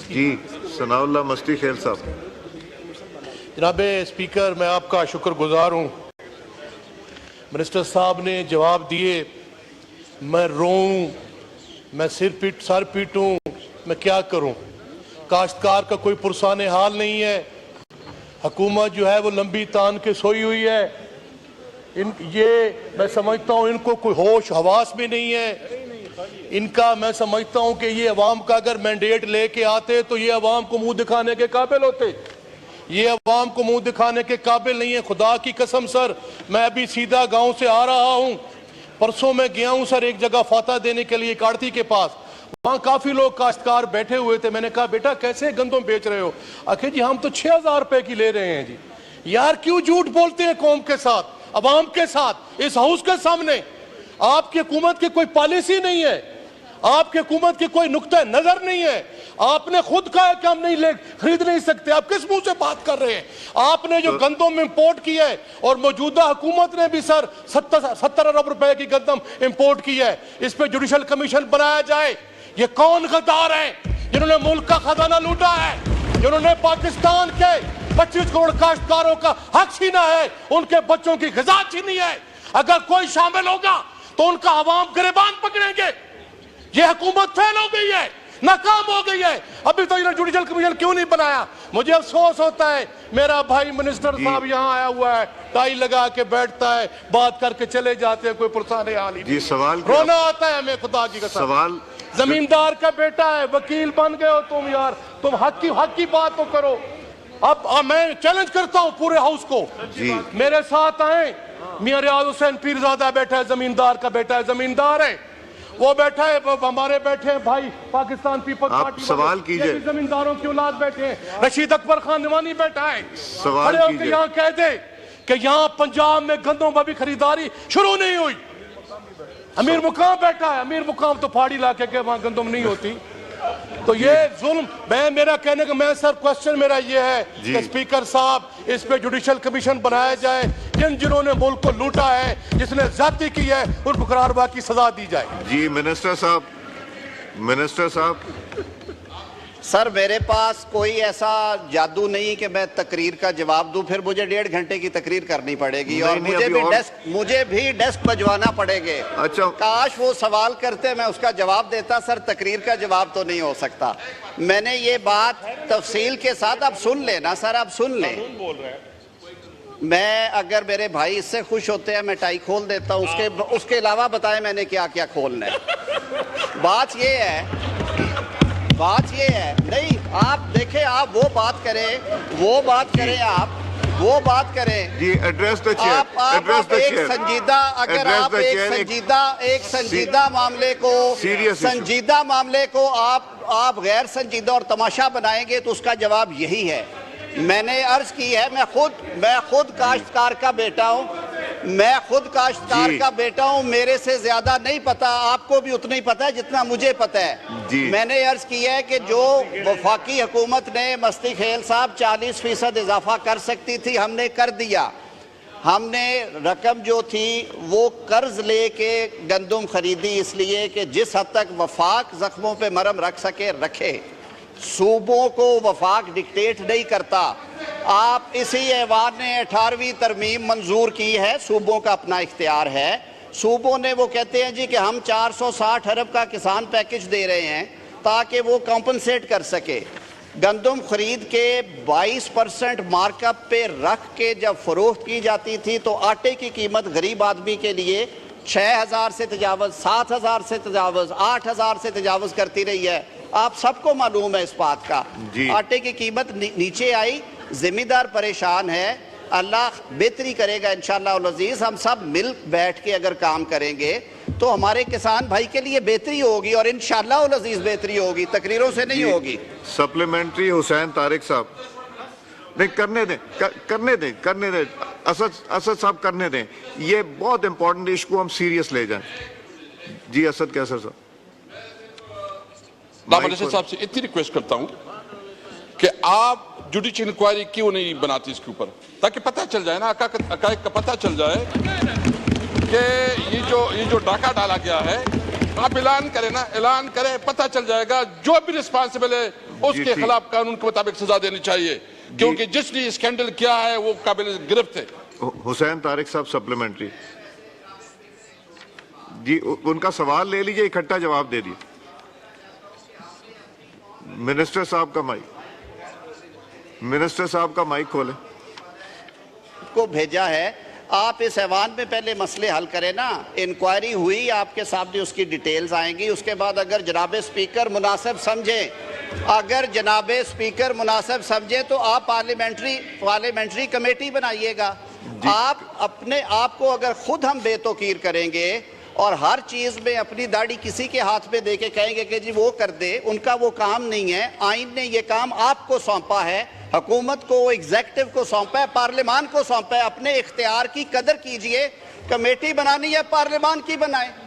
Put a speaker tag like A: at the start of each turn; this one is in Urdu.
A: جی ثناء اللہ مستی خیل صاحب.
B: جناب اسپیکر، میں آپ کا شکر گزار ہوں. منسٹر صاحب نے جواب دیے. میں روؤں، میں سر پیٹوں، میں کیا کروں؟ کاشتکار کا کوئی پرسان حال نہیں ہے. حکومت جو ہے وہ لمبی تان کے سوئی ہوئی ہے. یہ میں سمجھتا ہوں ان کو کوئی ہوش حواس بھی نہیں ہے. ان کا میں سمجھتا ہوں کہ یہ عوام کا اگر مینڈیٹ لے کے آتے تو یہ عوام کو منہ دکھانے کے قابل ہوتے. یہ عوام کو منہ دکھانے کے قابل نہیں ہے. خدا کی قسم سر، میں ابھی سیدھا گاؤں سے آ رہا ہوں. پرسوں میں گیا ہوں سر ایک جگہ فاتح دینے کے لیے کارتی کے پاس. وہاں کافی لوگ کاشتکار بیٹھے ہوئے تھے. میں نے کہا بیٹا کیسے گندم بیچ رہے ہو؟ آخر جی ہم تو 6,000 روپے کی لے رہے ہیں. جی یار کیوں جھوٹ بولتے ہیں قوم کے ساتھ، عوام کے ساتھ، اس ہاؤس کے سامنے؟ آپ کی حکومت کی کوئی پالیسی نہیں ہے، آپ کی حکومت کی کوئی نقطہ نظر نہیں ہے. آپ نے خود کہا کہ ہم خرید نہیں سکتے. آپ کس منہ سے بات کر رہے ہیں؟ آپ نے جو گندم امپورٹ کی ہے، اور موجودہ حکومت نے بھی سر 70 ارب روپے کی گندم امپورٹ کی ہے. اس پہ جوڈیشل کمیشن بنایا جائے. یہ کون غدار ہیں جنہوں نے ملک کا خزانہ لوٹا ہے، جنہوں نے پاکستان کے 25 کروڑ کاشتکاروں کا حق چھینا ہے، ان کے بچوں کی غذا چھینی ہے؟ اگر کوئی شامل ہوگا تو ان کا عوام گریبان پکڑیں گے. یہ حکومت فیل ہو گئی ہے، ناکام ہو گئی ہے. ابھی تو انہوں نے جوڈیشل کمیشن کیوں نہیں بنایا؟ مجھے افسوس ہوتا ہے. میرا بھائی منسٹر صاحب یہاں آیا ہوا ہے، ٹائی لگا کے بیٹھتا ہے، بات کر کے چلے جاتے ہیں، کوئی پرسان حال ہی نہیں.
A: سوال
B: رونا آتا ہے ہمیں خدا کی قسم.
A: سوال
B: زمیندار کا بیٹا ہے، وکیل بن گئے ہو تم. یار تم حق کی بات تو کرو. اب میں چیلنج کرتا ہوں پورے ہاؤس کو، میرے ساتھ آئیں. میاں ریاض حسین پیرزادہ بیٹھا ہے، زمیندار کا بیٹا ہے، زمیندار ہے. وہ بیٹھا ہے، ہمارے بیٹھے ہیں بھائی پاکستان پیپل پارٹی،
A: سوال کیجئے.
B: زمینداروں کی اولاد بیٹھے ہیں. رشید اکبر خان نوانی بیٹھا ہے.
A: سوال کیجئے.
B: یہاں کہہ دے کہ یہاں پنجاب میں گندم ابھی خریداری شروع نہیں ہوئی. امیر مقام بیٹھا ہے. امیر مقام تو پہاڑی علاقے کے، وہاں گندم نہیں ہوتی. تو یہ ظلم. میرا کہنے کا میں سر کوسچن میرا یہ ہے کہ اسپیکر صاحب اس پہ جوڈیشل کمیشن بنایا جائے. جنہوں نے ملک کو لوٹا ہے، جس نے زیادتی کی ہے، ان کو قراربا کی سزا دی جائے.
A: جی منسٹر صاحب.
C: سر میرے پاس کوئی ایسا جادو نہیں کہ میں تقریر کا جواب دوں. پھر مجھے 1.5 گھنٹے کی تقریر کرنی پڑے گی، اور مجھے بھی ڈیسک بجوانا پڑے گے.
A: اچھا
C: کاش وہ سوال کرتے، میں اس کا جواب دیتا. سر تقریر کا جواب تو نہیں ہو سکتا. میں نے یہ بات تفصیل کے ساتھ، اب سن لینا سر، اب سن لیں. میں اگر میرے بھائی اس سے خوش ہوتے ہیں میں ٹائی کھول دیتا ہوں. اس کے علاوہ بتائیں میں نے کیا کیا کھولنا ہے. بات یہ ہے نہیں، آپ دیکھیں، آپ وہ بات کریں
A: جی ایڈریس دا چیئر.
C: آپ ایک سنجیدہ، اگر آپ ایک سنجیدہ معاملے کو آپ غیر سنجیدہ اور تماشا بنائیں گے تو اس کا جواب یہی ہے. میں نے عرض کی ہے، میں خود کاشتکار کا بیٹا ہوں. میرے سے زیادہ نہیں پتا، آپ کو بھی اتنا ہی پتا ہے جتنا مجھے پتا ہے. میں نے عرض کی ہے کہ جو وفاقی حکومت نے مستی خیل صاحب 40% اضافہ کر سکتی تھی، ہم نے کر دیا. ہم نے رقم جو تھی وہ قرض لے کے گندم خریدی، اس لیے کہ جس حد تک وفاق زخموں پہ مرہم رکھ سکے رکھے. صوبوں کو وفاق ڈکٹیٹ نہیں کرتا. آپ اسی ایوان نے 18ویں ترمیم منظور کی ہے، صوبوں کا اپنا اختیار ہے. صوبوں نے وہ کہتے ہیں جی کہ ہم 460 ارب کا کسان پیکج دے رہے ہیں تاکہ وہ کمپنسیٹ کر سکے. گندم خرید کے 22% مارک اپ پہ رکھ کے جب فروخت کی جاتی تھی تو آٹے کی قیمت غریب آدمی کے لیے 6,000 سے تجاوز، 7,000 سے تجاوز، 8,000 سے تجاوز کرتی رہی ہے. آپ سب کو معلوم ہے اس بات کا. آٹے کی قیمت نیچے آئی، زمیندار پریشان ہے. اللہ بہتری کرے گا انشاءاللہ العزیز. ہم سب مل بیٹھ کے اگر کام کریں گے تو ہمارے کسان بھائی کے لیے بہتری ہوگی، اور انشاءاللہ العزیز بہتری ہوگی، تقریروں سے نہیں ہوگی.
A: سپلیمنٹری حسین طارق صاحب. نہیں کرنے دیں اسد صاحب کرنے دیں. یہ بہت امپورٹنٹ ایشو کو ہم سیریس لے جائیں. جی اسد کیسر صاحب.
D: منسٹر صاحب سے اتنی ریکویسٹ کرتا ہوں کہ آپ جوڈیشل انکوائری کیوں نہیں بناتی اس کے اوپر، تاکہ پتہ چل جائے نا، حقائق کا پتہ چل جائے کہ یہ جو ڈاکہ ڈالا گیا ہے آپ اعلان کریں نا, اعلان کریں, پتہ چل جائے گا جو بھی رسپانسبل ہے اس کے خلاف قانون کے مطابق سزا دینی چاہیے, کیونکہ جس نے اسکینڈل کیا ہے وہ قابل گرفت ہے.
A: حسین طارق صاحب سپلیمنٹری جی, ان کا سوال لے لیجئے, اکٹھا جواب دے دیے. منسٹر صاحب کا مائک کھولیں.
C: کو بھیجا ہے, آپ اس ایوان میں پہلے مسئلے حل کریں نا. انکوائری ہوئی, آپ کے سامنے اس کی ڈیٹیلز آئیں گی, اس کے بعد اگر جناب اسپیکر مناسب سمجھیں تو آپ پارلیمنٹری کمیٹی بنائیے گا. آپ اپنے آپ کو اگر خود ہم بے توقیر کریں گے اور ہر چیز میں اپنی داڑھی کسی کے ہاتھ میں دے کے کہیں گے کہ جی وہ کر دے, ان کا وہ کام نہیں ہے. آئین نے یہ کام آپ کو سونپا ہے, حکومت کو, ایگزیکٹو کو سونپا ہے, پارلیمان کو سونپا ہے. اپنے اختیار کی قدر کیجئے. کمیٹی بنانی ہے پارلیمان کی بنائیں.